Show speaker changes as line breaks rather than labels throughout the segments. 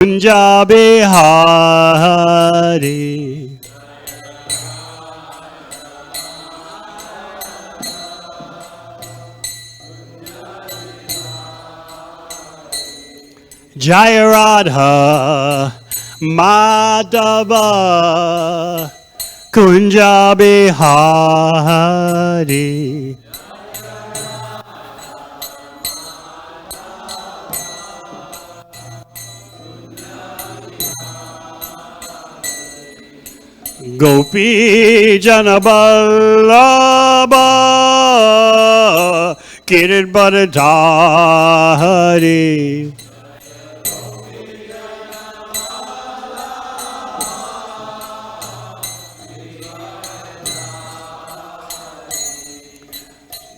Kunja-bihari. Jaya Radha Madhava Kunja-bihari. Gopi Janaballabha Giridharadhari.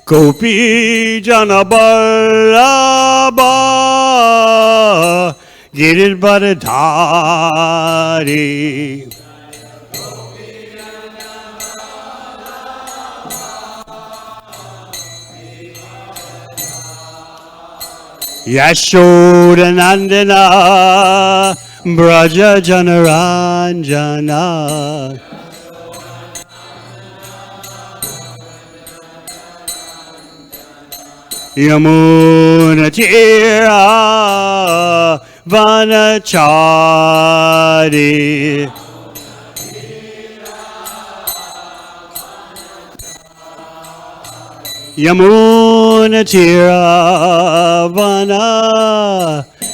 Gopi Janaballabha Giridharadhari. Yashodanandana Braja Janaranjana. Yamunatira Vanachari. Yamunatira Vanachari.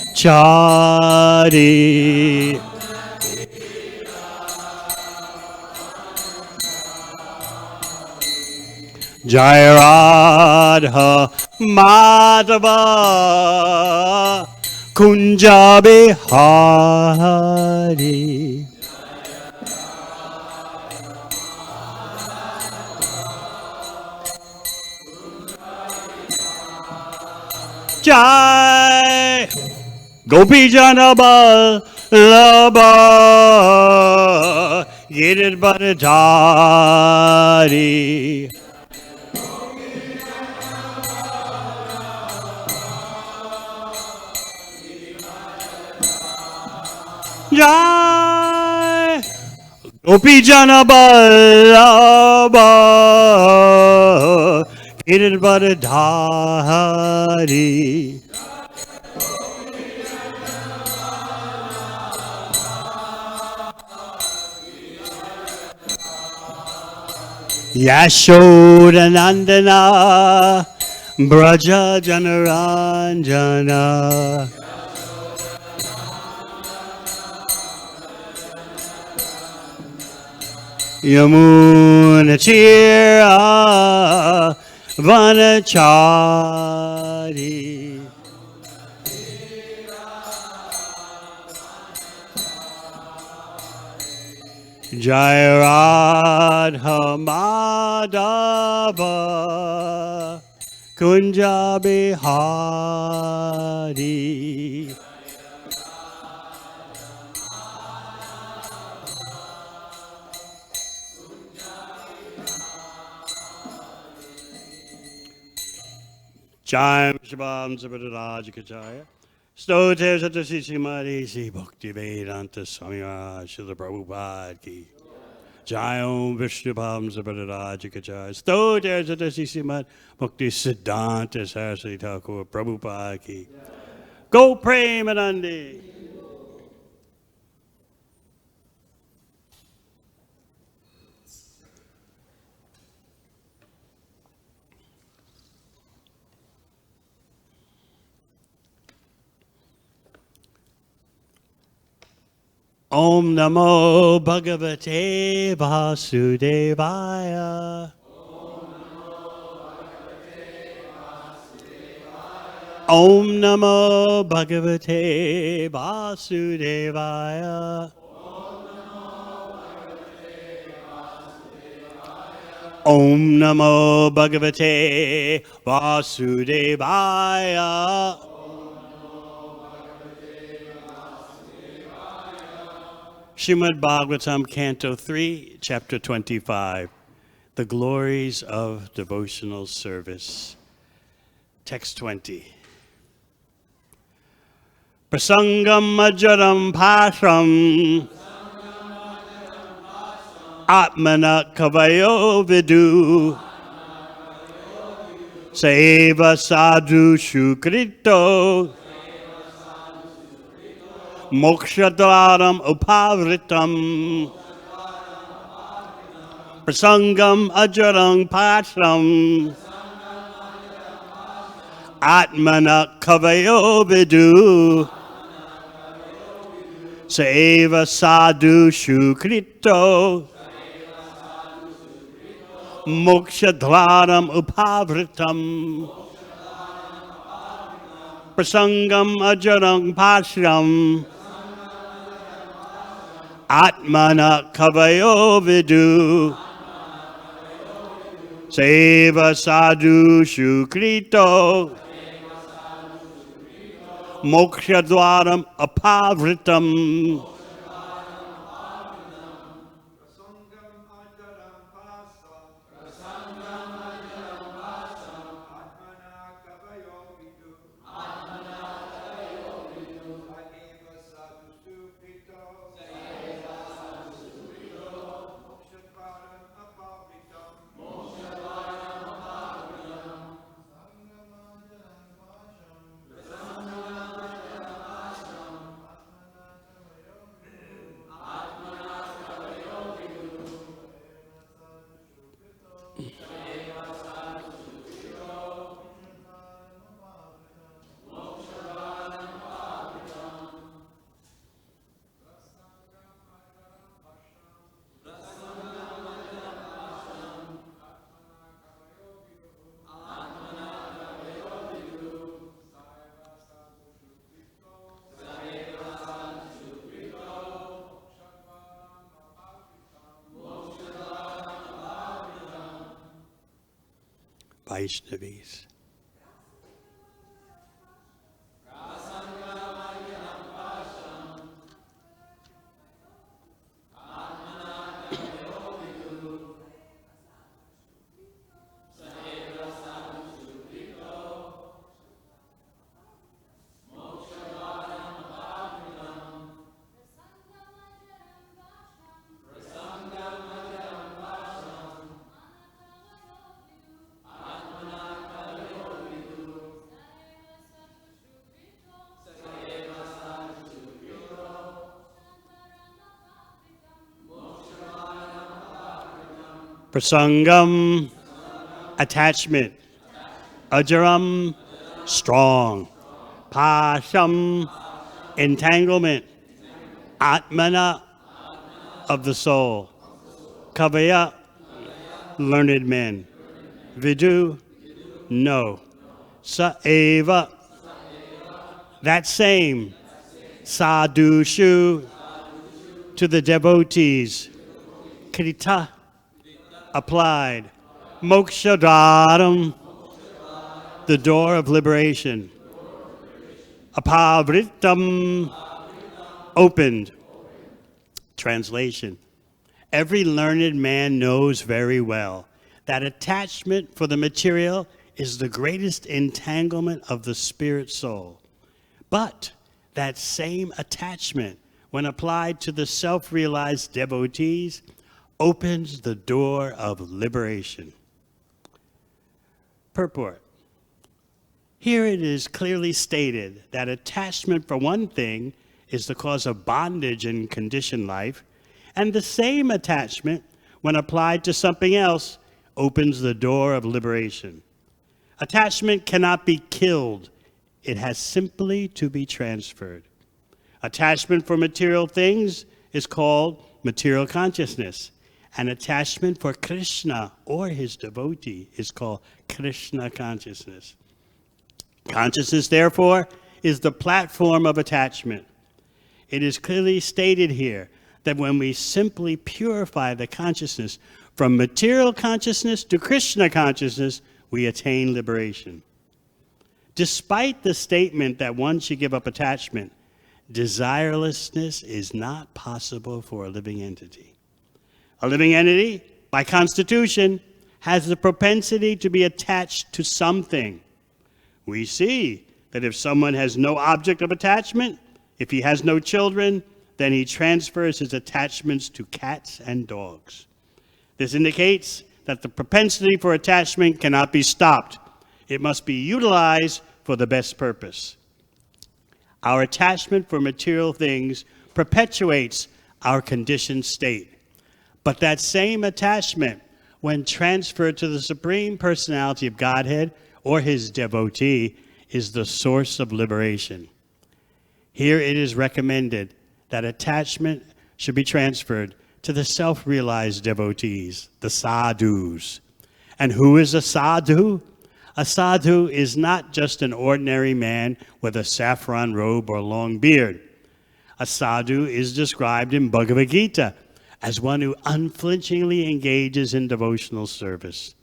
Jaya Radha Madhava Kunja-bihari. Jai Gopi Janaballabha Giridharadhari. Jai Gopi Janaballabha Giridharadhari. Yashodanandana Braja Janaranjana. Yamunatira Vanachari. Jaya Radha Madhava Kunja-bihari. Jai Shabam Sabadarajakachaya. Stote Satasishimari Si Bhaktivedanta Swami Srila Prabhupada Ki. Jai Om Vishnubham Sabadarajakachaya. Stote Satasishimari Bhakti Siddhanta Saraswati Thakur Prabhupada Ki. Go Premanandi. Om Namo Bhagavate Vasudevaya. Om Namo Bhagavate Vasudevaya. Om Namo Bhagavate Vasudevaya. Srimad Bhagavatam, Canto 3, Chapter 25, The Glories of Devotional Service. Text 20. prasaṅgam ajaraṁ pāśam ātmanaḥ kavayo viduḥ seva sādhuṣu kṛto mokṣa-dvāram apāvṛtam prasaṅgam ajaraṁ pāśam ātmanaḥ kavayo viduḥ seva sādhuṣu kṛto mokṣa-dvāram apāvṛtam prasaṅgam ajaraṁ pāśam ātmanaḥ kavayo viduḥ seva sādhuṣu kṛto mokṣa-dvāram apāvṛtam Vaishnavis. Prasaṅgam, attachment. Ajaraṁ, strong. Pāśam, entanglement. Ātmanaḥ, of the soul. Kavayaḥ, learned men. Viduḥ, know. Sa eva, that same. Sādhuṣu, to the devotees. Kṛtaḥ, applied. Mokṣa-dvāram, the door of liberation. Apāvṛtam, opened. Translation. Every learned man knows very well that attachment for the material is the greatest entanglement of the spirit soul. But that same attachment, when applied to the self-realized devotees, opens the door of liberation. Purport. Here it is clearly stated that attachment for one thing is the cause of bondage in conditioned life, and the same attachment, when applied to something else, opens the door of liberation. Attachment cannot be killed. It has simply to be transferred. Attachment for material things is called material consciousness. And attachment for Kṛṣṇa or his devotee is called Kṛṣṇa consciousness. Consciousness, therefore, is the platform of attachment. It is clearly stated here that when we simply purify the consciousness from material consciousness to Kṛṣṇa consciousness, we attain liberation. Despite the statement that one should give up attachment, desirelessness is not possible for a living entity. A living entity, by constitution, has the propensity to be attached to something. We see that if someone has no object of attachment, if he has no children, then he transfers his attachments to cats and dogs. This indicates that the propensity for attachment cannot be stopped. It must be utilized for the best purpose. Our attachment for material things perpetuates our conditioned state. But that same attachment, when transferred to the Supreme Personality of Godhead or his devotee, is the source of liberation. Here it is recommended that attachment should be transferred to the self-realized devotees, the sadhus. And who is a sadhu? A sadhu is not just an ordinary man with a saffron robe or long beard. A sadhu is described in Bhagavad Gita as one who unflinchingly engages in devotional service.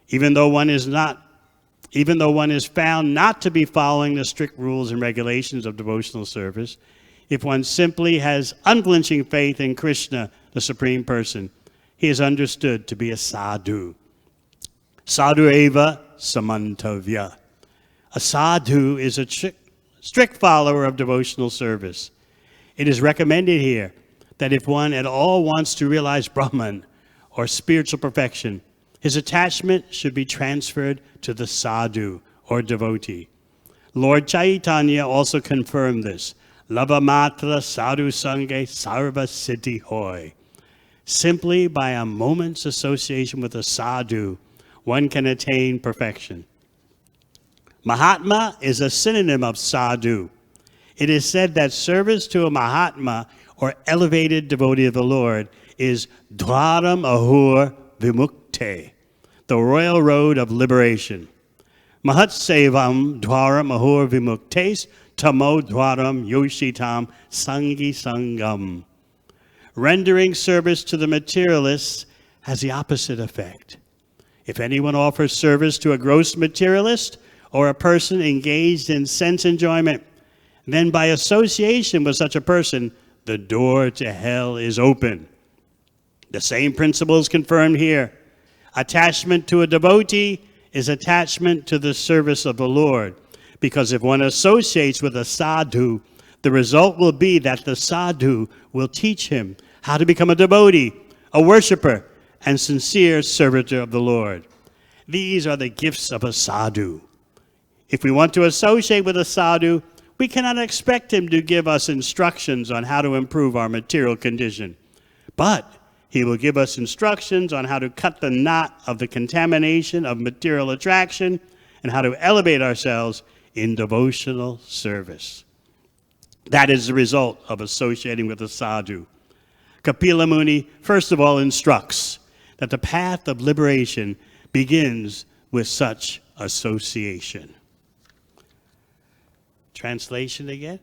Even though one is found not to be following the strict rules and regulations of devotional service, if one simply has unflinching faith in Kṛṣṇa, the Supreme Person, he is understood to be a sadhu. Sadhu eva samantavya. A sadhu is a strict follower of devotional service. It is recommended here that if one at all wants to realize Brahman or spiritual perfection, his attachment should be transferred to the sadhu or devotee. Lord Chaitanya also confirmed this. Lava matra sadhu sange sarva siddhi hoy. Simply by a moment's association with a sadhu, one can attain perfection. Mahatma is a synonym of sadhu. It is said that service to a Mahatma, or elevated devotee of the Lord, is dvaram ahur vimukte, the royal road of liberation. Mahatsevam dvaram ahur vimuktes tamo dvaram yoshitam sangi sangam. Rendering service to the materialists has the opposite effect. If anyone offers service to a gross materialist or a person engaged in sense enjoyment, then by association with such a person, the door to hell is open. The same principle is confirmed here. Attachment to a devotee is attachment to the service of the Lord, because if one associates with a sadhu, the result will be that the sadhu will teach him how to become a devotee, a worshiper, and sincere servitor of the Lord. These are the gifts of a sadhu. If we want to associate with a sadhu, we cannot expect him to give us instructions on how to improve our material condition. But he will give us instructions on how to cut the knot of the contamination of material attraction and how to elevate ourselves in devotional service. That is the result of associating with a sadhu. Kapila Muni, first of all, instructs that the path of liberation begins with such association. Translation again.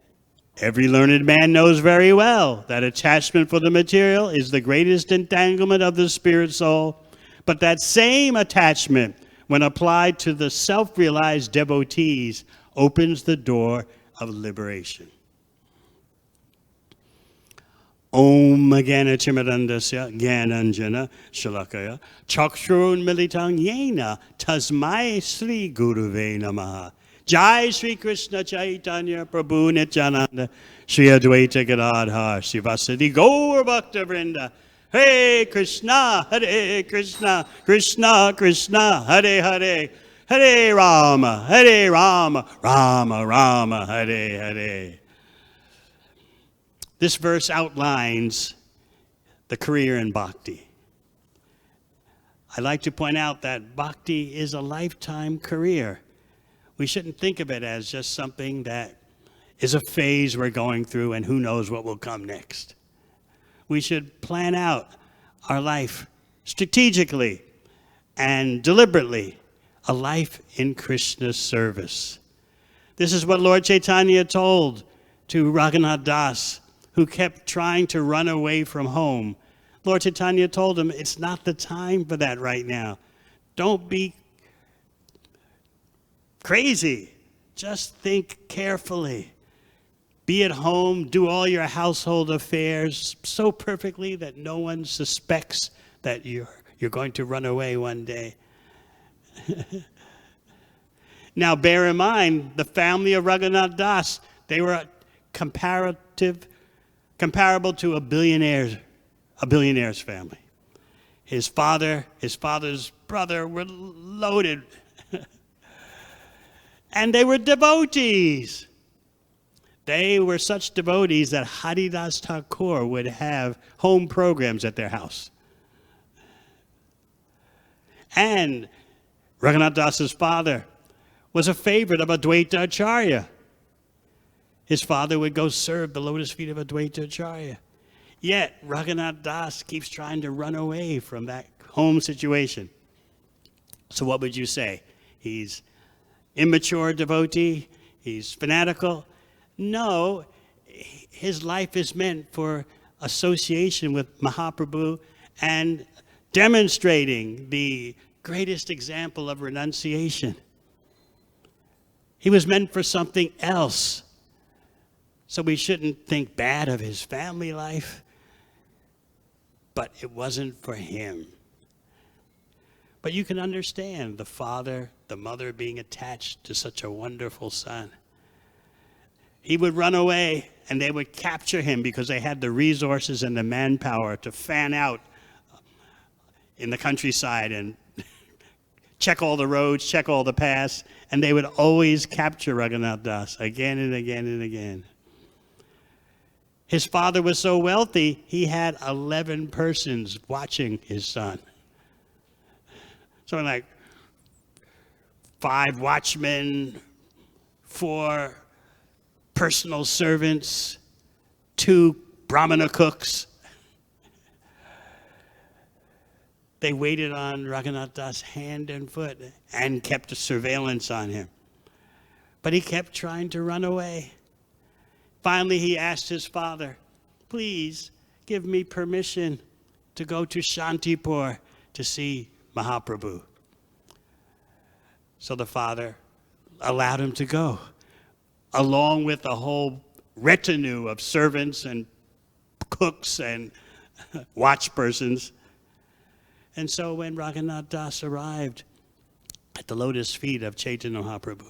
Every learned man knows very well that attachment for the material is the greatest entanglement of the spirit soul, but that same attachment, when applied to the self-realized devotees, opens the door of liberation. Om Gana Chimarandasya Gyananjana Shalakaya Chakshurun Militang Yena Tasmai Sri Guruve Namaha. Jai Sri Kṛṣṇa Chaitanya Prabhu Nityananda Sri Advaita Gadadhar Sivasadi Gaur Bhakta Vrinda. Hare Kṛṣṇa, Hare Kṛṣṇa, Kṛṣṇa Kṛṣṇa, Hare Hare, Hare Rama, Rama Rama, Hare Hare. This verse outlines the career in bhakti. I'd like to point out that bhakti is a lifetime career. We shouldn't think of it as just something that is a phase we're going through and who knows what will come next. We should plan out our life strategically and deliberately, a life in Krishna's service. This is what Lord Chaitanya told to Raghunath Das, who kept trying to run away from home. Lord Chaitanya told him, it's not the time for that right now. Don't be crazy. Just think carefully. Be at home, do all your household affairs so perfectly that no one suspects that you're going to run away one day. Now bear in mind, the family of Raghunath Das, they were comparable to a billionaire's family. His father's brother were loaded. And they were devotees. They were such devotees that Haridas Thakur would have home programs at their house. And Raghunath Das's father was a favorite of Advaita Acharya. His father would go serve the lotus feet of Advaita Acharya. Yet Raghunath Das keeps trying to run away from that home situation. So what would you say? He's immature devotee? He's fanatical? No, his life is meant for association with Mahaprabhu and demonstrating the greatest example of renunciation. He was meant for something else. So we shouldn't think bad of his family life, but it wasn't for him. But you can understand the father, the mother being attached to such a wonderful son. He would run away and they would capture him because they had the resources and the manpower to fan out in the countryside and check all the roads, check all the paths, and they would always capture Raghunath Das again and again and again. His father was so wealthy, he had 11 persons watching his son. So like 5 watchmen, 4 personal servants, 2 Brahmana cooks. They waited on Raghunath Das hand and foot and kept a surveillance on him. But he kept trying to run away. Finally, he asked his father, please give me permission to go to Shantipur to see Mahaprabhu. So the father allowed him to go, along with a whole retinue of servants and cooks and watch persons. And so when Raghunath Das arrived at the lotus feet of Chaitanya Mahaprabhu,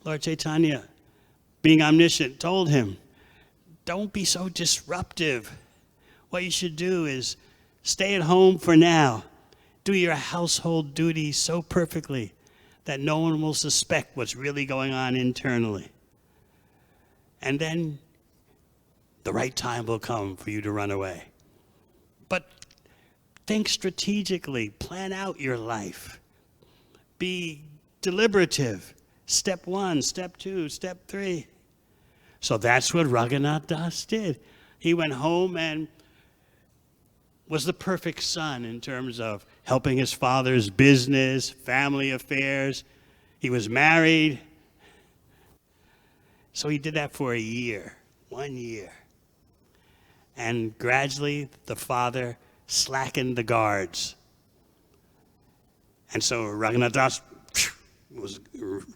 Lord Chaitanya, being omniscient, told him, don't be so disruptive. What you should do is stay at home for now. Do your household duties so perfectly that no one will suspect what's really going on internally. And then the right time will come for you to run away. But think strategically, plan out your life. Be deliberative. Step 1, step 2, step 3. So that's what Raghunath Das did. He went home and was the perfect son in terms of helping his father's business, family affairs. He was married. So he did that for a year, 1 year. And gradually the father slackened the guards. And so Raghunath Das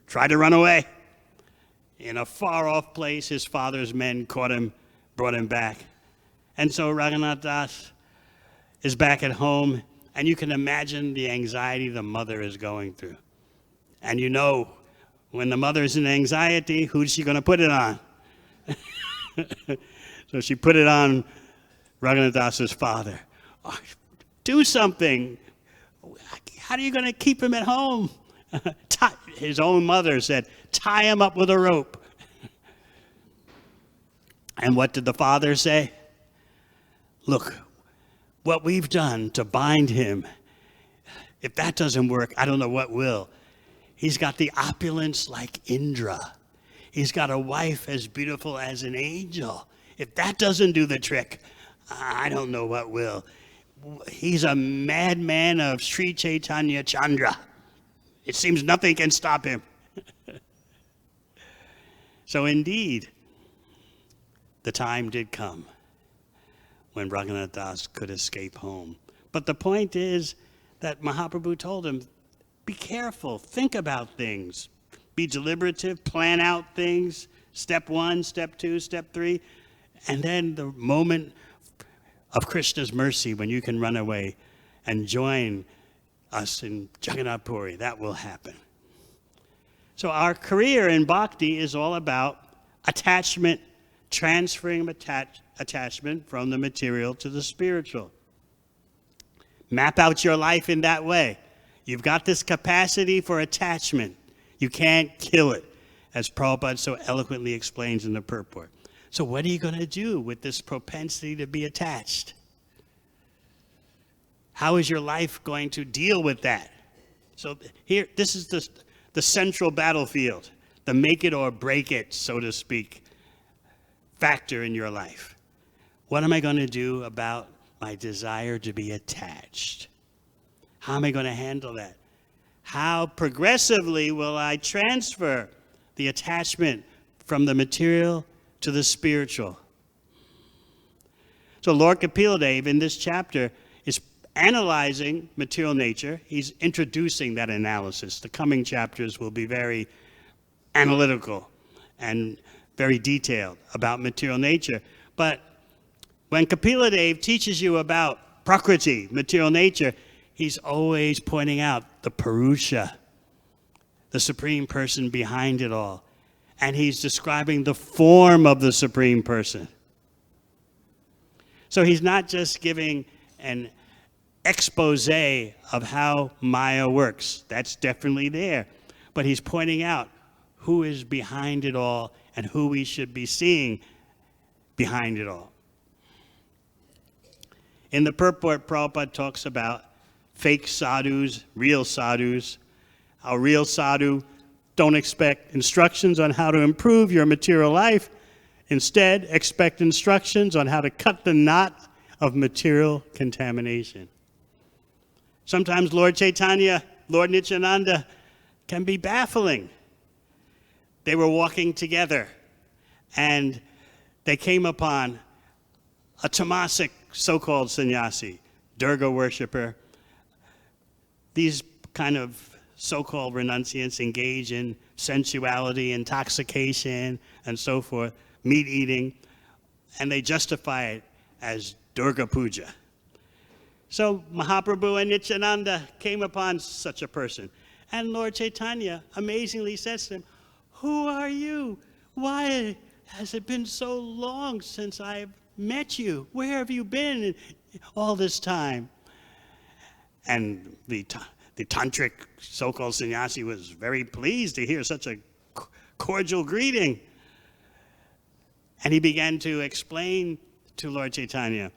tried to run away. In a far-off place, his father's men caught him, brought him back. And so Raghunath Das is back at home, and you can imagine the anxiety the mother is going through. And you know, when the mother's in anxiety, who's she going to put it on? So she put it on Raghunath Das's father. Oh, do something. How are you going to keep him at home? His own mother said, tie him up with a rope. And what did the father say? Look, what we've done to bind him, if that doesn't work, I don't know what will. He's got the opulence like Indra. He's got a wife as beautiful as an angel. If that doesn't do the trick, I don't know what will. He's a madman of Sri Chaitanya Chandra. It seems nothing can stop him. So indeed, the time did come when Raghunath Das could escape home. But the point is that Mahaprabhu told him, be careful, think about things, be deliberative, plan out things, step 1, step 2, step 3, and then the moment of Krishna's mercy when you can run away and join us in Jagannath Puri, that will happen. So our career in bhakti is all about attachment, transferring attachment from the material to the spiritual. Map out your life in that way. You've got this capacity for attachment. You can't kill it, as Prabhupada so eloquently explains in the purport. So what are you going to do with this propensity to be attached? How is your life going to deal with that? So here, this is the central battlefield, the make it or break it, so to speak, factor in your life. What am I going to do about my desire to be attached? How am I going to handle that? How progressively will I transfer the attachment from the material to the spiritual? So Lord Kapila Dev in this chapter is analyzing material nature. He's introducing that analysis. The coming chapters will be very analytical and very detailed about material nature. But when Kapila Dev teaches you about prakriti, material nature, he's always pointing out the Purusha, the Supreme Person behind it all. And he's describing the form of the Supreme Person. So he's not just giving an expose of how Maya works. That's definitely there. But he's pointing out who is behind it all and who we should be seeing behind it all. In the purport, Prabhupada talks about fake sadhus, real sadhus. How real sadhu don't expect instructions on how to improve your material life. Instead, expect instructions on how to cut the knot of material contamination. Sometimes Lord Chaitanya, Lord Nityananda can be baffling. They were walking together and they came upon a tamasic so-called sannyasi, Durga worshiper. These kind of so-called renunciants engage in sensuality, intoxication, and so forth, meat eating, and they justify it as Durga Puja. So Mahaprabhu and Nityananda came upon such a person. And Lord Chaitanya amazingly says to him, "Who are you? Why has it been so long since I've met you? Where have you been all this time?" And the tantric so-called sannyasi was very pleased to hear such a cordial greeting. And he began to explain to Lord Chaitanya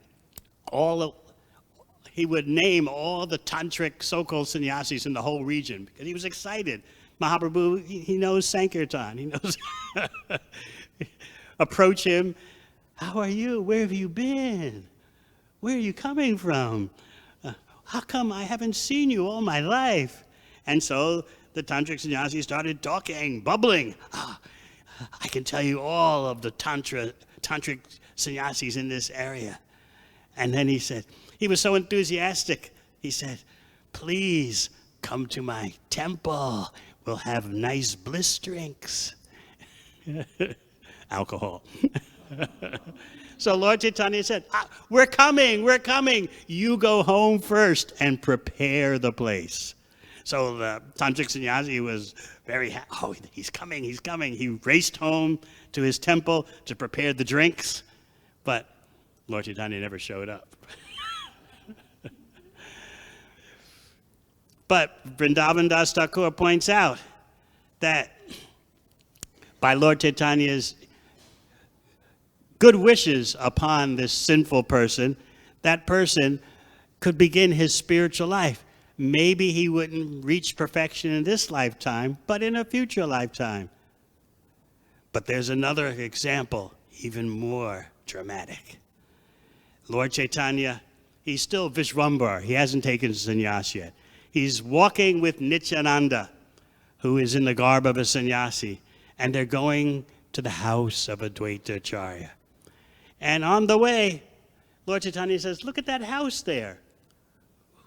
he would name all the tantric so-called sannyasis in the whole region because he was excited. Mahaprabhu, he knows Sankirtan. He knows. Approach him. "How are you? Where have you been? Where are you coming from? How come I haven't seen you all my life?" And so the tantric sannyasi started talking, bubbling. "I can tell you all of the tantric sannyasis in this area." And then he was so enthusiastic. He said, "Please come to my temple. We'll have nice bliss drinks." Alcohol. So Lord Chaitanya said, we're coming. You go home first and prepare the place." So the tantric sannyasi was very happy. "Oh, he's coming. He raced home to his temple to prepare the drinks. But Lord Chaitanya never showed up. But Vrindavan Das Thakur points out that by Lord Chaitanya's good wishes upon this sinful person, that person could begin his spiritual life. Maybe he wouldn't reach perfection in this lifetime, but in a future lifetime. But there's another example, even more dramatic. Lord Chaitanya, he's still Vishwambar. He hasn't taken sannyas yet. He's walking with Nityananda, who is in the garb of a sannyasi, and they're going to the house of Advaita Acharya. And on the way, Lord Chaitanya says, "Look at that house there.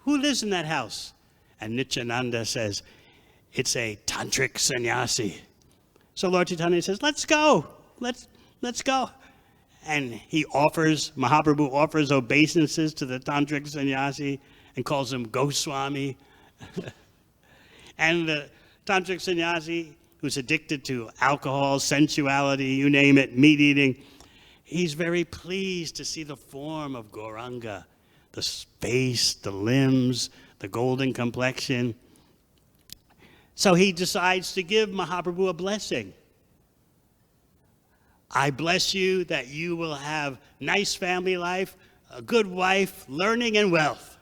Who lives in that house?" And Nityananda says, "It's a tantric sannyasi." So Lord Chaitanya says, "Let's go. Let's go." And Mahaprabhu offers obeisances to the tantric sannyasi and calls him Goswami. And the tantric sannyasi, who's addicted to alcohol, sensuality, you name it, meat eating, he's very pleased to see the form of Gauranga, the face, the limbs, the golden complexion. So he decides to give Mahaprabhu a blessing. I bless you that you will have nice family life, a good wife, learning, and wealth.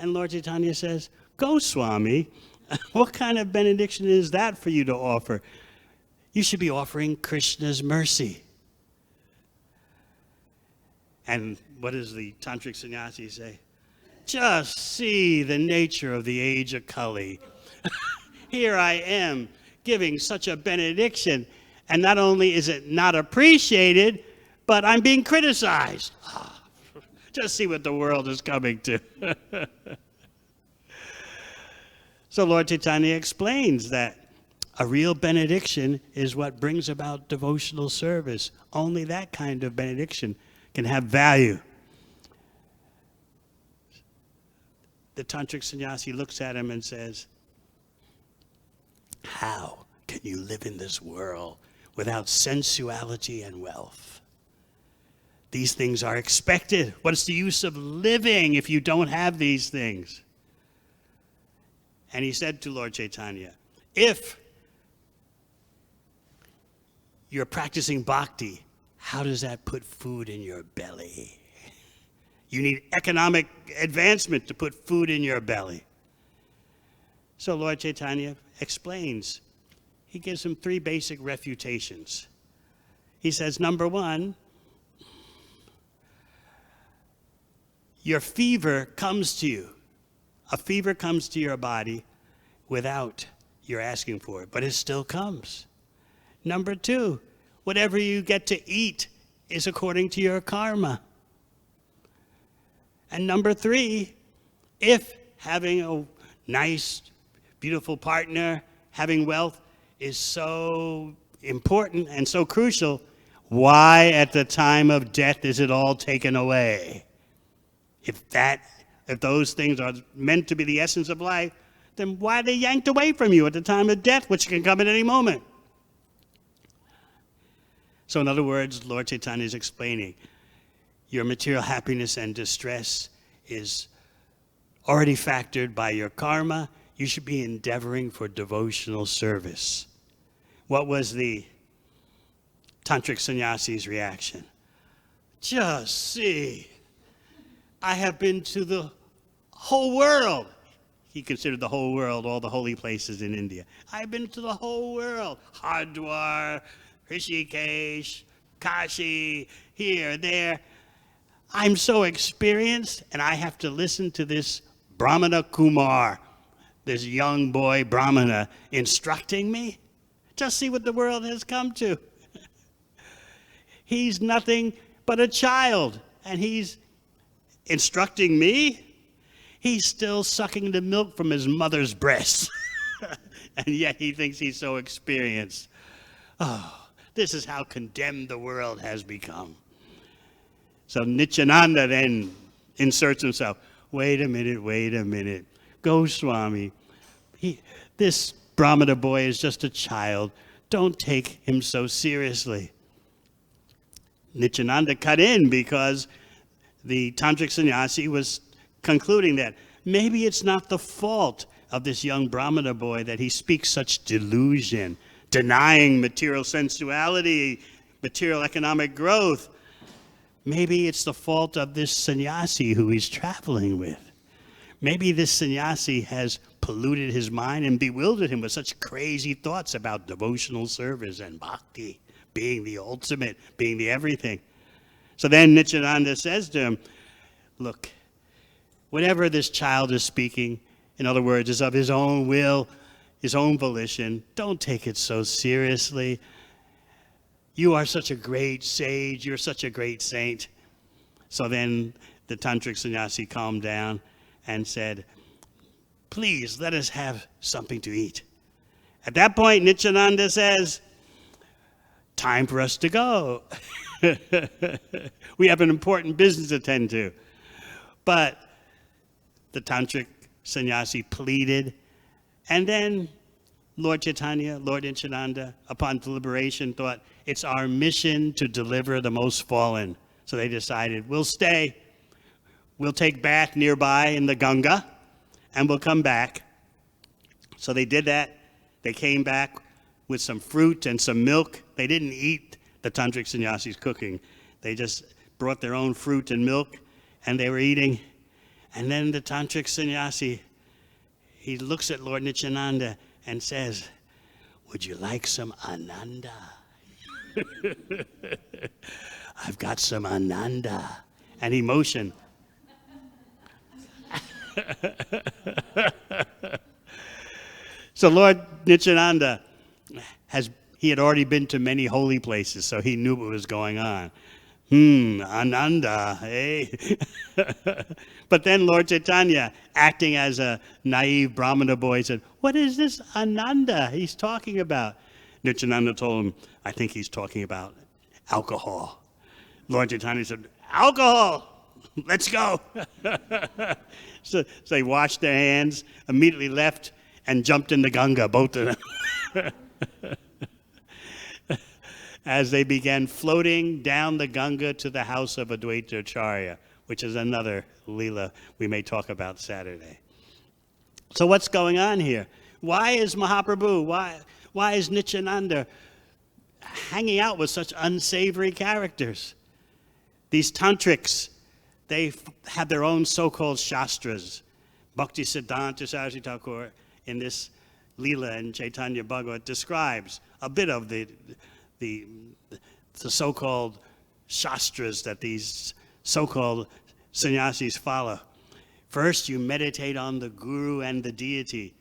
And Lord Chaitanya says, go, Swami. What kind of benediction is that for you to offer? You should be offering Krishna's mercy. And what does the tantric sannyasi say? Just see the nature of the age of Kali. Here I am giving such a benediction, and not only is it not appreciated, but I'm being criticized. Just see what the world is coming to. So Lord Chaitanya explains that a real benediction is what brings about devotional service. Only that kind of benediction can have value. The tantric sannyasi looks at him and says, how can you live in this world without sensuality and wealth? These things are expected. What's the use of living if you don't have these things? And he said to Lord Chaitanya, if you're practicing bhakti, how does that put food in your belly? You need economic advancement to put food in your belly. So Lord Chaitanya explains. He gives him 3 basic refutations. He says, number 1, your fever comes to you. A fever comes to your body without your asking for it, but it still comes. Number 2, whatever you get to eat is according to your karma. And number 3, if having a nice, beautiful partner, having wealth is so important and so crucial, why at the time of death is it all taken away? If those things are meant to be the essence of life, then why are they yanked away from you at the time of death, which can come at any moment? So in other words, Lord Chaitanya is explaining, your material happiness and distress is already factored by your karma. You should be endeavoring for devotional service. What was the tantric sannyasi's reaction? Just see, I have been to the whole world. He considered the whole world, all the holy places in India. I've been to the whole world. Hardwar, Rishikesh, Kashi, here, there. I'm so experienced, and I have to listen to this Brahmana Kumar, this young boy Brahmana, instructing me? Just see what the world has come to. He's nothing but a child, and he's instructing me? He's still sucking the milk from his mother's breast. And yet he thinks he's so experienced. Oh, this is how condemned the world has become. So Nityananda then inserts himself. Wait a minute. Go, Swami. This Brahmana boy is just a child. Don't take him so seriously. Nityananda cut in because the tantric sannyasi was concluding that maybe it's not the fault of this young Brahmana boy that he speaks such delusion, denying material sensuality, material economic growth. Maybe it's the fault of this sannyasi who he's traveling with. Maybe this sannyasi has polluted his mind and bewildered him with such crazy thoughts about devotional service and bhakti, being the ultimate, being the everything. So then Nityananda says to him, look, whatever this child is speaking, in other words, is of his own will, his own volition. Don't take it so seriously. You are such a great sage. You're such a great saint. So then the tantric sannyasi calmed down and said, please, let us have something to eat. At that point, Nityananda says, time for us to go. We have an important business to attend to. But the tantric sannyasi pleaded, and then Lord Chaitanya, Lord Nityananda, upon deliberation, thought, it's our mission to deliver the most fallen. So they decided, we'll stay. We'll take bath nearby in the Ganga, and we'll come back. So they did that. They came back with some fruit and some milk. They didn't eat the tantric sannyasis cooking. They just brought their own fruit and milk, and they were eating. And then the tantric sannyasi, he looks at Lord Nityananda and says, would you like some ananda? I've got some ananda. And he motioned. So Lord Nityananda, he had already been to many holy places, so he knew what was going on. Ananda, eh? But then Lord Chaitanya, acting as a naive Brahmana boy, said, what is this Ananda he's talking about? Nityananda told him, I think he's talking about alcohol. Lord Chaitanya said, alcohol, let's go. So they washed their hands, immediately left, and jumped in the Ganga, both of them. As they began floating down the Ganga to the house of Advaita Acharya, which is another Leela we may talk about Saturday. So what's going on here? Why is Mahaprabhu, why is Nityananda hanging out with such unsavory characters? These tantrics, they have their own so-called shastras. Bhakti Siddhanta Saraswati Thakur in this Leela in Chaitanya Bhagavat describes a bit of the so-called shastras that these so-called sannyasis follow. First, you meditate on the guru and the deity,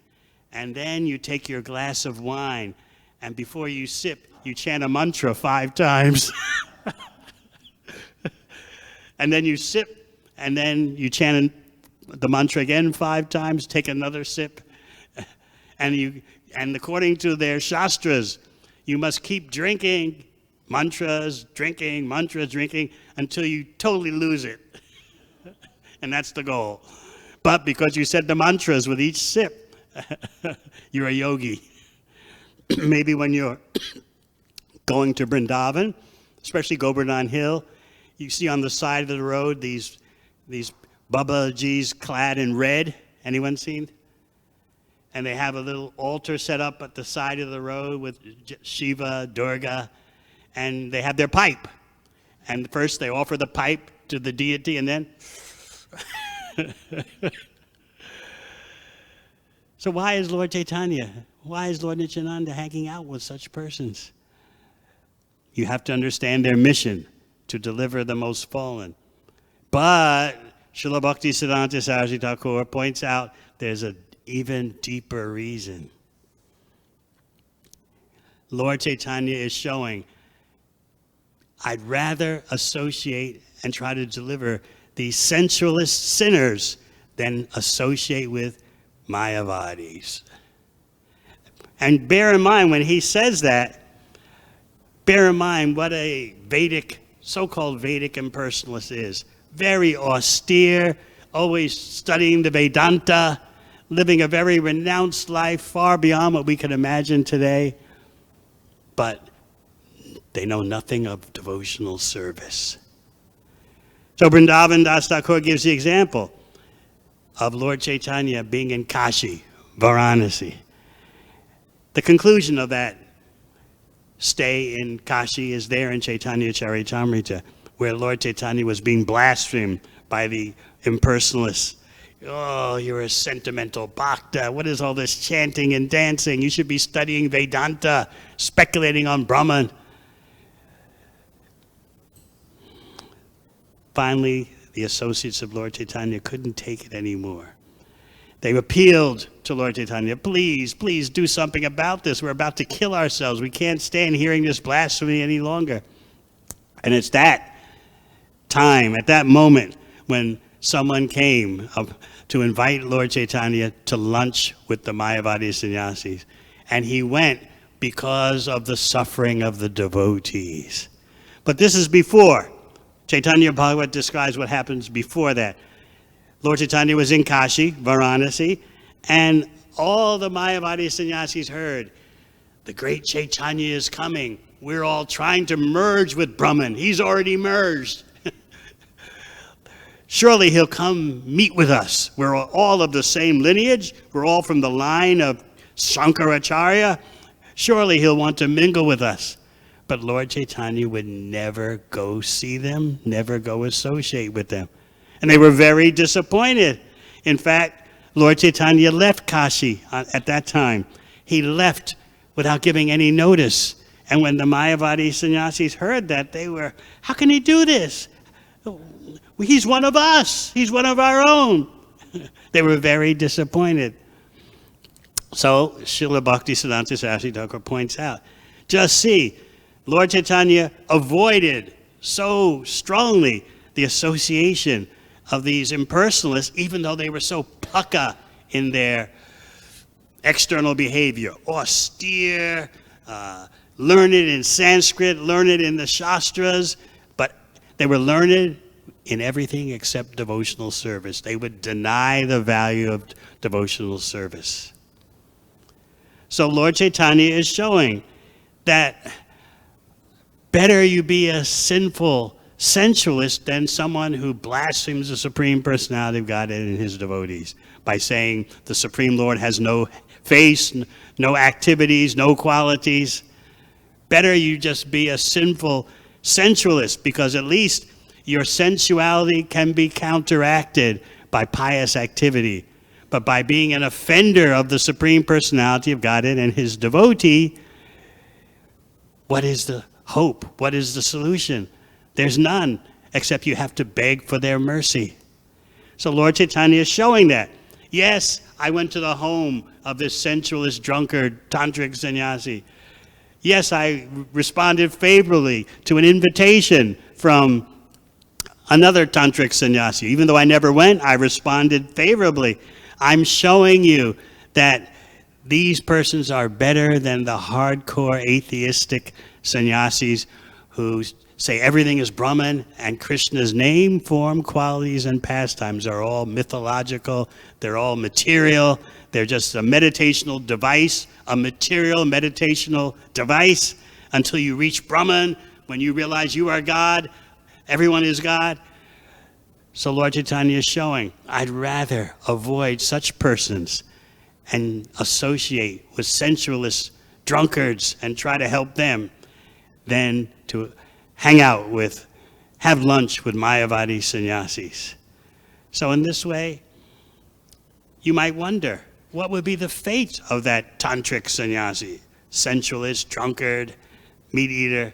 and then you take your glass of wine, and before you sip, you chant a mantra 5 times. And then you sip, and then you chant the mantra again 5 times, take another sip, and according to their shastras, you must keep drinking mantras, drinking until you totally lose it. And that's the goal. But because you said the mantras with each sip, you're a yogi. Maybe when you're going to Vrindavan, especially Govardhan Hill, you see on the side of the road these Babajis clad in red. Anyone seen? And they have a little altar set up at the side of the road with Shiva, Durga, and they have their pipe. And first they offer the pipe to the deity, and then... So why is Lord Chaitanya, why is Lord Nityananda hanging out with such persons? You have to understand their mission, to deliver the most fallen. But Srila Bhakti Siddhanta Saraswati Thakur points out there's an even deeper reason. Lord Chaitanya is showing, I'd rather associate and try to deliver these sensualist sinners than associate with Mayavadis. And bear in mind, when he says that, bear in mind what a Vedic, so-called Vedic impersonalist is. Very austere, always studying the Vedanta, living a very renounced life, far beyond what we can imagine today. But they know nothing of devotional service. So Vrindavan Das Thakur gives the example of Lord Chaitanya being in Kashi, Varanasi. The conclusion of that stay in Kashi is there in Chaitanya Charitamrita, where Lord Chaitanya was being blasphemed by the impersonalists. Oh, you're a sentimental bhakta. What is all this chanting and dancing? You should be studying Vedanta, speculating on Brahman. Finally, the associates of Lord Chaitanya couldn't take it anymore. They appealed to Lord Chaitanya, please, please do something about this. We're about to kill ourselves. We can't stand hearing this blasphemy any longer. And it's that time, at that moment, when someone came to invite Lord Chaitanya to lunch with the Mayavadi sannyasis. And he went because of the suffering of the devotees. But this is before. Chaitanya Bhagavat describes what happens before that. Lord Chaitanya was in Kashi, Varanasi, and all the Mayavadi sannyasis heard, the great Chaitanya is coming. We're all trying to merge with Brahman. He's already merged. Surely he'll come meet with us. We're all of the same lineage. We're all from the line of Shankaracharya. Surely he'll want to mingle with us. But Lord Chaitanya would never go see them, never go associate with them. And they were very disappointed. In fact, Lord Chaitanya left Kashi at that time. He left without giving any notice. And when the Mayavadi sannyasis heard that, they were, how can he do this? He's one of us. He's one of our own. They were very disappointed. So Srila Bhaktisiddhanta Saraswati Thakur points out, just see, Lord Chaitanya avoided so strongly the association of these impersonalists, even though they were so pukka in their external behavior, austere, learned in Sanskrit, learned in the Shastras, but they were learned in everything except devotional service. They would deny the value of devotional service. So Lord Chaitanya is showing that better you be a sinful sensualist than someone who blasphemes the Supreme Personality of Godhead and his devotees by saying the Supreme Lord has no face, no activities, no qualities. Better you just be a sinful sensualist, because at least your sensuality can be counteracted by pious activity. But by being an offender of the Supreme Personality of Godhead and his devotee, what is the hope? What is the solution? There's none, except you have to beg for their mercy. So Lord Chaitanya is showing that. Yes, I went to the home of this sensualist drunkard tantric sannyasi. Yes, I responded favorably to an invitation from another tantric sannyasi. Even though I never went, I responded favorably. I'm showing you that these persons are better than the hardcore atheistic sannyasis who say everything is Brahman and Krishna's name, form, qualities, and pastimes are all mythological. They're all material. They're just a meditational device, a material meditational device until you reach Brahman, when you realize you are God, everyone is God. So Lord Chaitanya is showing, I'd rather avoid such persons and associate with sensualist drunkards and try to help them than to hang out with, have lunch with Mayavadi sannyasis. So in this way, you might wonder, what would be the fate of that tantric sannyasi, sensualist, drunkard, meat eater?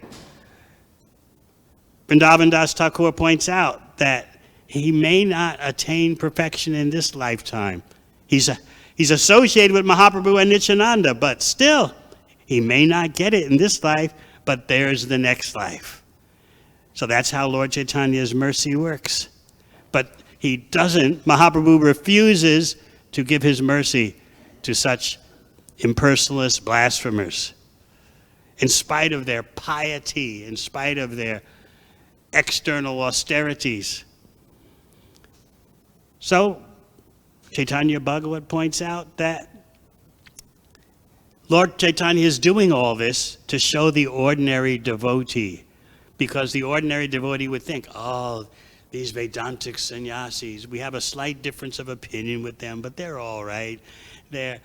Vrindavan Das Thakur points out that he may not attain perfection in this lifetime. He's associated with Mahaprabhu and Nityananda, but still, he may not get it in this life, but there's the next life. So that's how Lord Chaitanya's mercy works. But he doesn't, Mahaprabhu refuses to give his mercy to such impersonalist blasphemers. In spite of their piety, in spite of their external austerities. So, Chaitanya Bhagavat points out that Lord Chaitanya is doing all this to show the ordinary devotee, because the ordinary devotee would think, oh, these Vedantic sannyasis, we have a slight difference of opinion with them, but they're all right. They're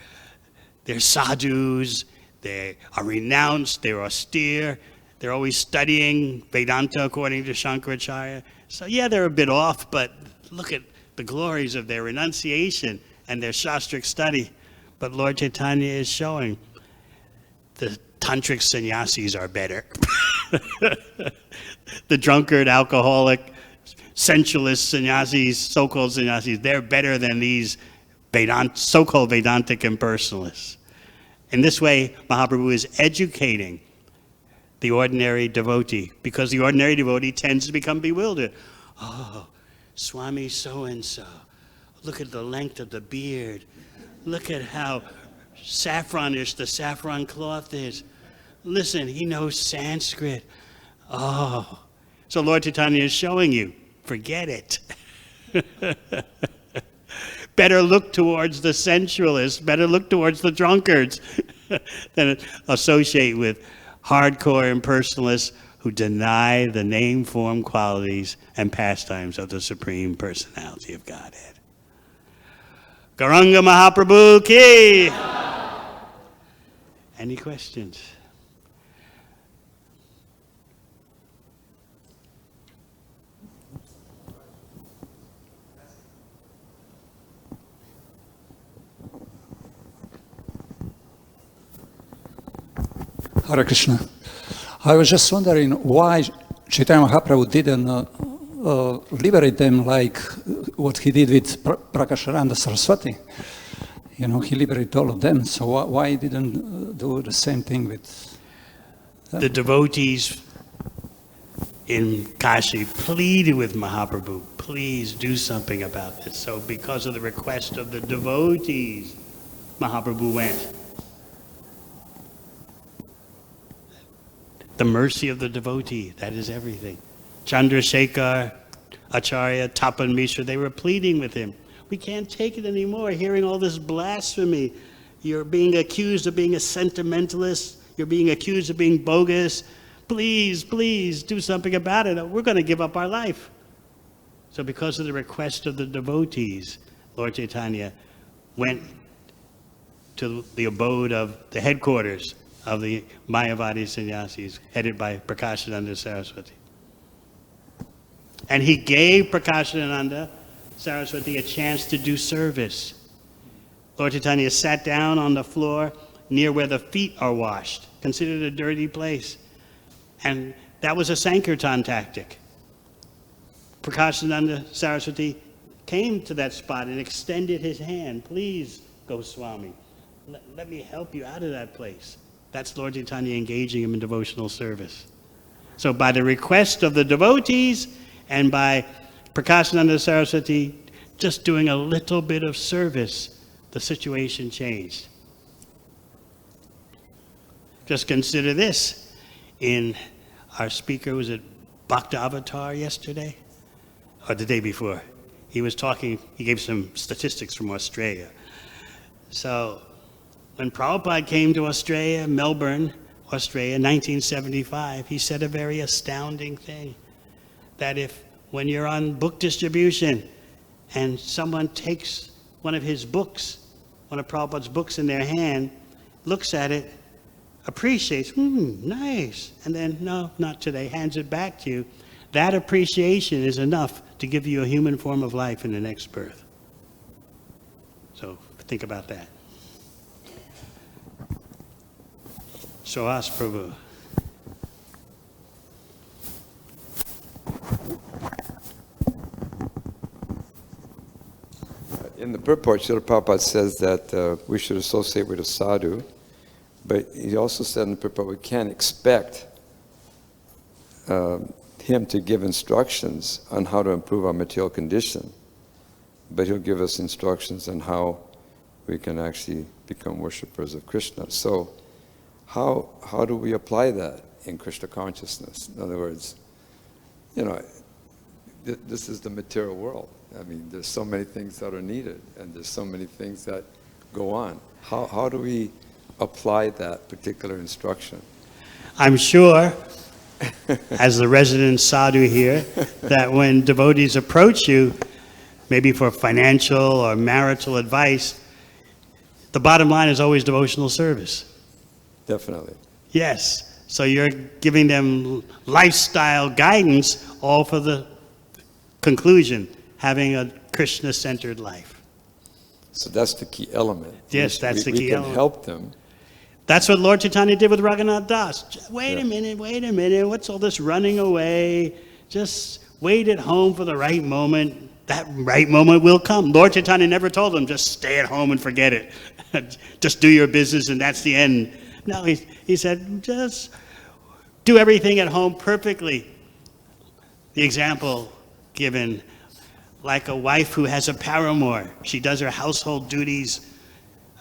sadhus, they are renounced, they're austere, they're always studying Vedanta according to Shankaracharya. So yeah, they're a bit off, but look at the glories of their renunciation and their shastric study. But Lord Chaitanya is showing the tantric sannyasis are better. The drunkard, alcoholic, sensualist sannyasis, so-called sannyasis, they're better than these so-called Vedantic impersonalists. In this way, Mahaprabhu is educating the ordinary devotee, because the ordinary devotee tends to become bewildered. Oh, Swami so-and-so, look at the length of the beard. Look at how saffronish the saffron cloth is. Listen, he knows Sanskrit. Oh. So Lord Chaitanya is showing you, forget it. Better look towards the sensualists, better look towards the drunkards than associate with hardcore impersonalists who deny the name, form, qualities, and pastimes of the Supreme Personality of Godhead. Gauranga Mahaprabhu ki! Any questions?
Hare Krishna. I was just wondering why Chaitanya Mahaprabhu didn't liberate them like what he did with Prakashananda Saraswati. You know, he liberated all of them. So why he didn't do the same thing with them?
The devotees in Kashi pleaded with Mahaprabhu, please do something about this. So because of the request of the devotees, Mahaprabhu went. The mercy of the devotee, that is everything. Chandrasekhar, Acharya, Tapan Mishra, they were pleading with him. We can't take it anymore, hearing all this blasphemy. You're being accused of being a sentimentalist. You're being accused of being bogus. Please, please do something about it. We're going to give up our life. So because of the request of the devotees, Lord Chaitanya went to the abode of the headquarters of the Mayavadi sannyasis, headed by Prakashananda Saraswati. And he gave Prakashananda Saraswati a chance to do service. Lord Chaitanya sat down on the floor near where the feet are washed, considered a dirty place. And that was a Sankirtan tactic. Prakashananda Saraswati came to that spot and extended his hand. Please, Goswami, let me help you out of that place. That's Lord Chaitanya engaging him in devotional service. So by the request of the devotees and by Prakashananda Saraswati just doing a little bit of service, the situation changed. Just consider this. In our speaker, was it Bhaktavatar yesterday? Or the day before? He was talking, he gave some statistics from Australia. So when Prabhupada came to Australia, Melbourne, Australia, 1975, he said a very astounding thing. That if, when you're on book distribution, and someone takes one of his books, one of Prabhupada's books in their hand, looks at it, appreciates, nice, and then, no, not today, hands it back to you, that appreciation is enough to give you a human form of life in the next birth. So think about that. Shavas Prabhu.
In the purport, Srila Prabhupada says that we should associate with a sadhu, but he also said in the purport we can't expect him to give instructions on how to improve our material condition, but he'll give us instructions on how we can actually become worshippers of Kṛṣṇa. So how do we apply that in Krishna consciousness? In other words, you know, this is the material world. I mean, there's so many things that are needed, and there's so many things that go on. How do we apply that particular instruction?
I'm sure, as the resident sadhu here, that when devotees approach you, maybe for financial or marital advice, the bottom line is always devotional service.
Definitely.
Yes. So you're giving them lifestyle guidance, all for the conclusion, having a Krishna-centered life.
So that's the key element.
Yes, that's the key element.
We can help them.
That's what Lord Chaitanya did with Raghunath Das. Wait a minute, what's all this running away? Just wait at home for the right moment. That right moment will come. Lord Chaitanya never told him, just stay at home and forget it. Just do your business and that's the end. No, he said, just do everything at home perfectly. The example given, like a wife who has a paramour. She does her household duties.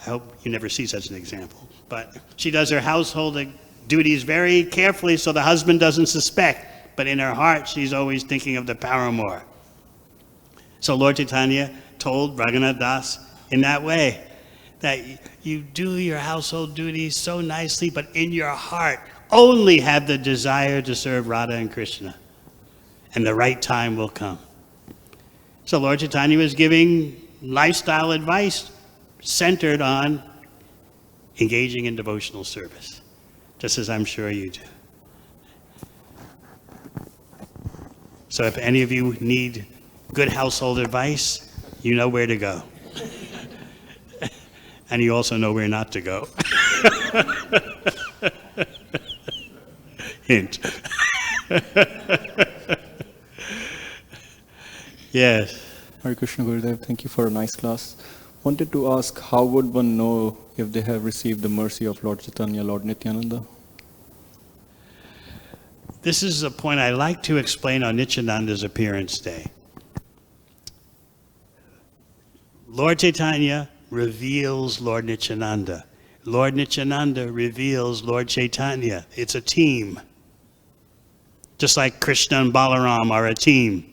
I hope you never see such an example. But she does her household duties very carefully so the husband doesn't suspect. But in her heart, she's always thinking of the paramour. So Lord Chaitanya told Raghunath Das in that way, that you do your household duties so nicely, but in your heart only have the desire to serve Radha and Krishna, and the right time will come. So Lord Chaitanya was giving lifestyle advice centered on engaging in devotional service, just as I'm sure you do. So if any of you need good household advice, you know where to go. And you also know where not to go. Hint. Yes.
Hare Krishna Gurudev, thank you for a nice class. Wanted to ask, how would one know if they have received the mercy of Lord Chaitanya, Lord Nityananda?
This is a point I like to explain on Nityananda's appearance day. Lord Chaitanya reveals Lord Nityananda. Lord Nityananda reveals Lord Chaitanya. It's a team. Just like Kṛṣṇa and Balaram are a team.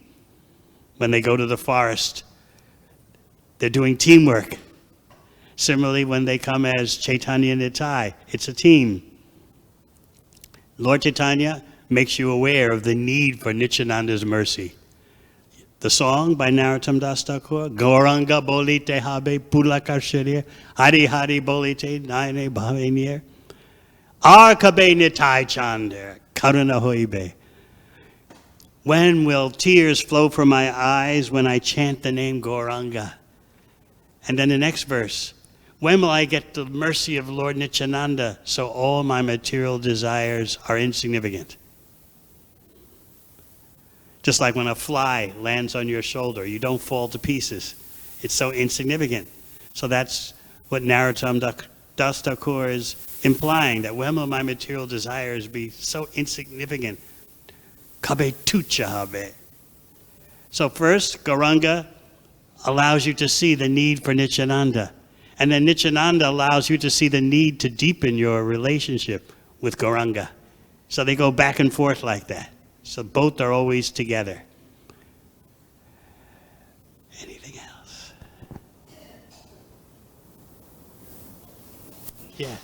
When they go to the forest, they're doing teamwork. Similarly, when they come as Chaitanya Nitai, it's a team. Lord Chaitanya makes you aware of the need for Nityananda's mercy. The song by Narottam Das Thakur, Gauranga bolite habe pulakarshirya, Hari Hari bolite naine bhavenir, Arkabe nitai chander, karuna hoibe. When will tears flow from my eyes when I chant the name Gauranga? And then the next verse, when will I get the mercy of Lord Nityananda so all my material desires are insignificant? Just like when a fly lands on your shoulder, you don't fall to pieces. It's so insignificant. So that's what Narottam Das Thakur is implying, that when will my material desires be so insignificant? Kabe tucha habe. So first, Gauranga allows you to see the need for Nityananda. And then Nityananda allows you to see the need to deepen your relationship with Gauranga. So they go back and forth like that. So both are always together. Anything else? Yes.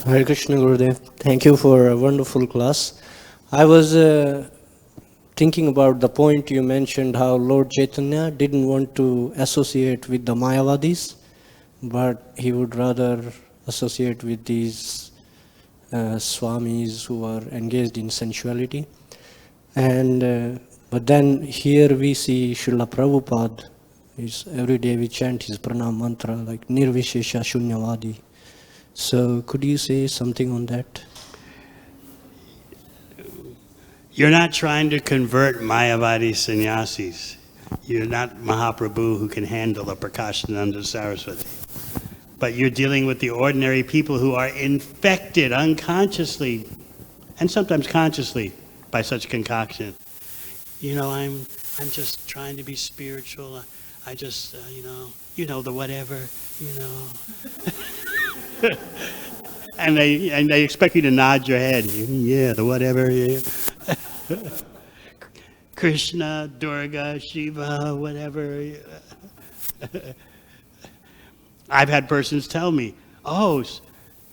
Hare Krishna Gurudev, thank you for a wonderful class. I was thinking about the point you mentioned, how Lord Chaitanya didn't want to associate with the Mayavadis, but he would rather associate with these swamis who are engaged in sensuality. And but then here we see Srila Prabhupada, every day we chant his pranam mantra like Nirvishesha Shunyavadi. So could you say something on that?
You're not trying to convert Mayavadi sannyasis. You're not Mahaprabhu who can handle a Prakashananda Saraswati. But you're dealing with the ordinary people who are infected unconsciously and sometimes consciously by such concoction. You know, I'm just trying to be spiritual. I just, you know, the whatever, you know. and they expect you to nod your head. Yeah, the whatever. Yeah. Krishna, Durga, Shiva, whatever. I've had persons tell me, oh,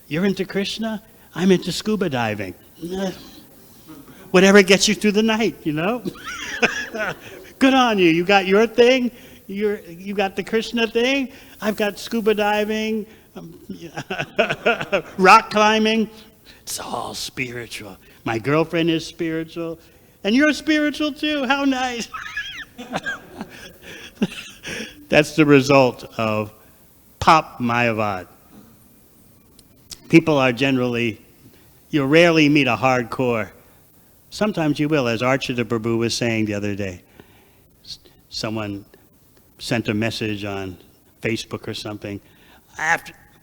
you're into Krishna? I'm into scuba diving. Whatever gets you through the night, you know? Good on you. You got your thing. You got the Krishna thing. I've got scuba diving, rock climbing. It's all spiritual. My girlfriend is spiritual. And you're spiritual too. How nice. That's the result of pop Mayavad. People are generally, you'll rarely meet a hardcore. Sometimes you will, as Archita Prabhu was saying the other day. Someone sent a message on Facebook or something.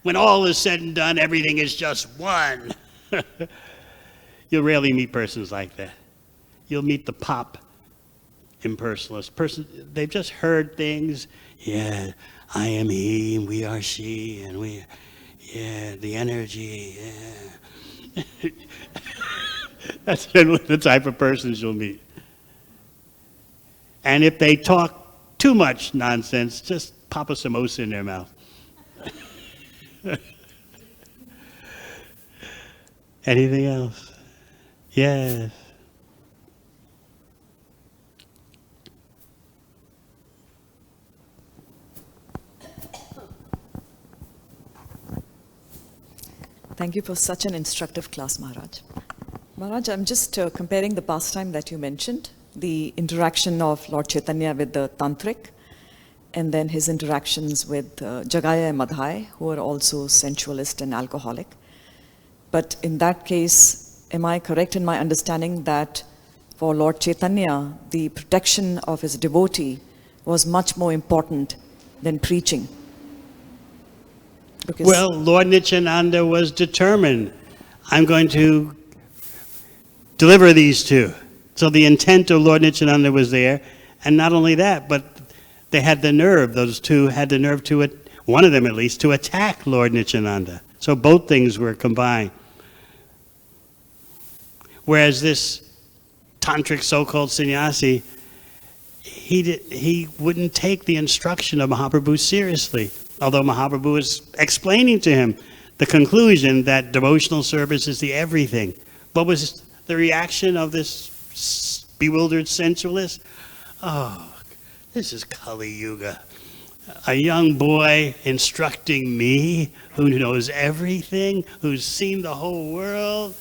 When all is said and done, everything is just one. You'll rarely meet persons like that. You'll meet the pop impersonalist. They've just heard things. Yeah, I am he, and we are she, and the energy, yeah. That's generally the type of persons you'll meet. And if they talk too much nonsense, just pop a samosa in their mouth. Anything else? Yes.
Thank you for such an instructive class, Maharaj. Maharaj, I'm just comparing the pastime that you mentioned, the interaction of Lord Chaitanya with the Tantric, and then his interactions with Jagaya and Madhai, who are also sensualist and alcoholic. But in that case, am I correct in my understanding that for Lord Chaitanya, the protection of his devotee was much more important than preaching? Because
Well, Lord Nityananda was determined, I'm going to deliver these two. So the intent of Lord Nityananda was there. And not only that, but they had the nerve, those two had the nerve to, one of them at least, to attack Lord Nityananda. So both things were combined. Whereas this tantric so-called sannyasi, he wouldn't take the instruction of Mahaprabhu seriously. Although Mahaprabhu was explaining to him the conclusion that devotional service is the everything. What was the reaction of this bewildered sensualist? Oh, this is Kali Yuga. A young boy instructing me who knows everything, who's seen the whole world.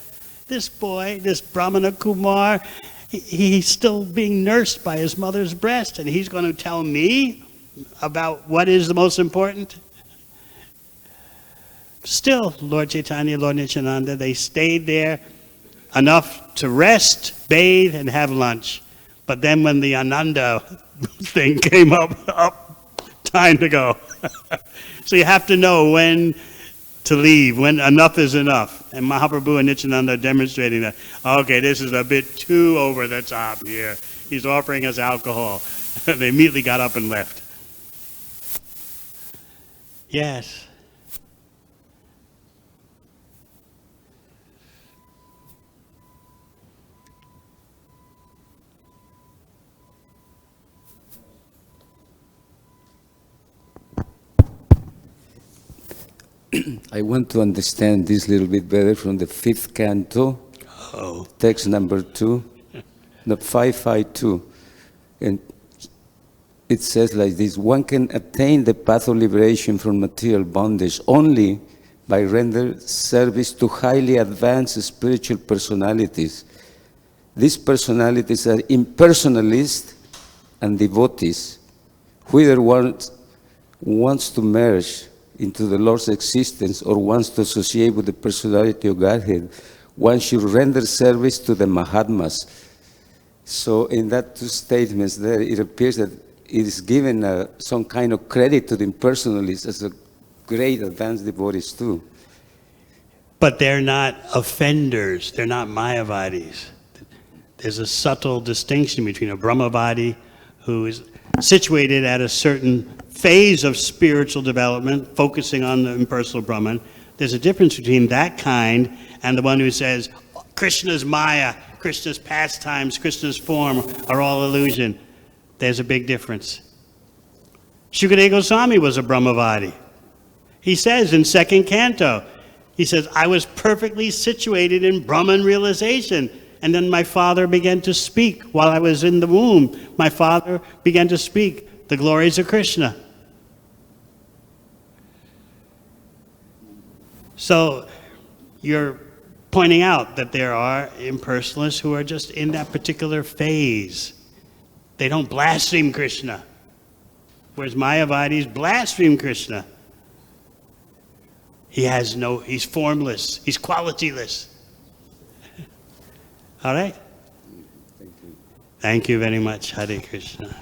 This boy, this Brahmana Kumar, he's still being nursed by his mother's breast, and he's going to tell me about what is the most important? Still, Lord Chaitanya, Lord Nityananda, they stayed there enough to rest, bathe, and have lunch. But then when the Ananda thing came up, time to go. So you have to know when to leave, when enough is enough. And Mahaprabhu and Nityananda are demonstrating that, okay, this is a bit too over the top here. He's offering us alcohol. They immediately got up and left. Yes.
I want to understand this a little bit better from the 5th canto, text number 2, the 552. And it says like this: one can attain the path of liberation from material bondage only by rendering service to highly advanced spiritual personalities. These personalities are impersonalists and devotees. Whoever wants to merge into the Lord's existence or wants to associate with the personality of Godhead, one should render service to the Mahatmas. So in that two statements there, it appears that it is given some kind of credit to the impersonalists as a great advanced devotees too.
But they're not offenders. They're not Mayavadis. There's a subtle distinction between a Brahmavadi who is situated at a certain phase of spiritual development, focusing on the impersonal Brahman. There's a difference between that kind and the one who says, Krishna's Maya, Krishna's pastimes, Krishna's form are all illusion. There's a big difference. Shukadeva Goswami was a Brahmavadi. He says in 2nd canto, he says, I was perfectly situated in Brahman realization. And then my father began to speak while I was in the womb. My father began to speak the glories of Krishna. So you're pointing out that there are impersonalists who are just in that particular phase. They don't blaspheme Krishna. Whereas Mayavadis blaspheme Krishna. He's formless. He's qualityless. All right? Thank you very much. Hare Krishna.